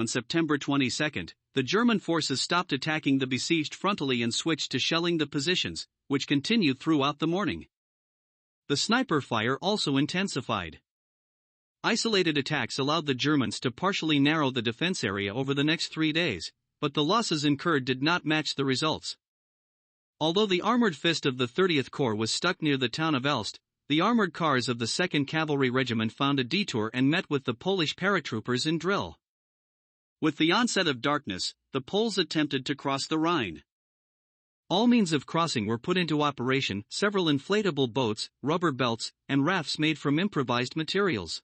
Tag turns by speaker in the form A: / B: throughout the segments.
A: On September 22, the German forces stopped attacking the besieged frontally and switched to shelling the positions, which continued throughout the morning. The sniper fire also intensified. Isolated attacks allowed the Germans to partially narrow the defense area over the next 3 days, but the losses incurred did not match the results. Although the armored fist of the 30th Corps was stuck near the town of Elst, the armored cars of the 2nd Cavalry Regiment found a detour and met with the Polish paratroopers in drill. With the onset of darkness, the Poles attempted to cross the Rhine. All means of crossing were put into operation: several inflatable boats, rubber belts, and rafts made from improvised materials.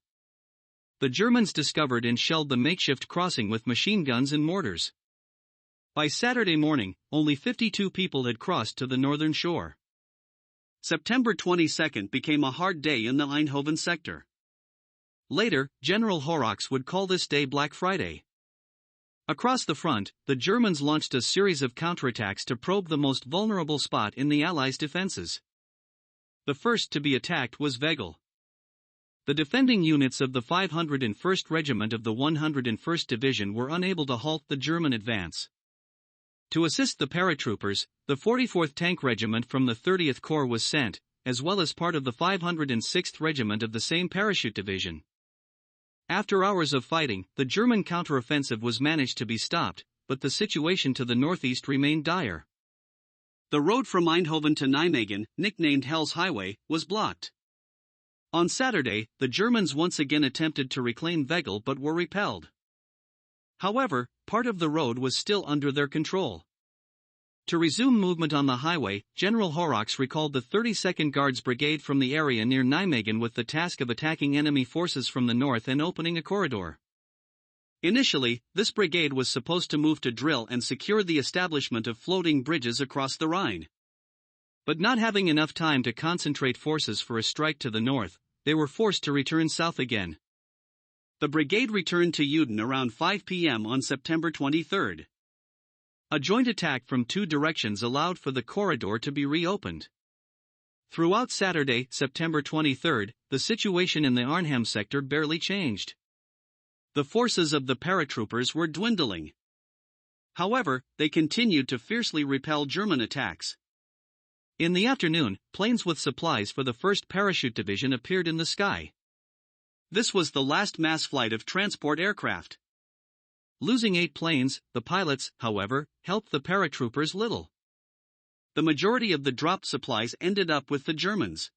A: The Germans discovered and shelled the makeshift crossing with machine guns and mortars. By Saturday morning, only 52 people had crossed to the northern shore. September 22 became a hard day in the Eindhoven sector. Later, General Horrocks would call this day Black Friday. Across the front, the Germans launched a series of counterattacks to probe the most vulnerable spot in the Allies' defenses. The first to be attacked was Veghel. The defending units of the 501st Regiment of the 101st Division were unable to halt the German advance. To assist the paratroopers, the 44th Tank Regiment from the 30th Corps was sent, as well as part of the 506th Regiment of the same parachute division. After hours of fighting, the German counteroffensive was managed to be stopped, but the situation to the northeast remained dire. The road from Eindhoven to Nijmegen, nicknamed Hell's Highway, was blocked. On Saturday, the Germans once again attempted to reclaim Veghel but were repelled. However, part of the road was still under their control. To resume movement on the highway, General Horrocks recalled the 32nd Guards Brigade from the area near Nijmegen with the task of attacking enemy forces from the north and opening a corridor. Initially, this brigade was supposed to move to drill and secure the establishment of floating bridges across the Rhine. But not having enough time to concentrate forces for a strike to the north, they were forced to return south again. The brigade returned to Uden around 5 p.m. on September 23. A joint attack from two directions allowed for the corridor to be reopened. Throughout Saturday, September 23, the situation in the Arnhem sector barely changed. The forces of the paratroopers were dwindling. However, they continued to fiercely repel German attacks. In the afternoon, planes with supplies for the 1st Parachute Division appeared in the sky. This was the last mass flight of transport aircraft. Losing 8 planes, the pilots, however, helped the paratroopers little. The majority of the dropped supplies ended up with the Germans.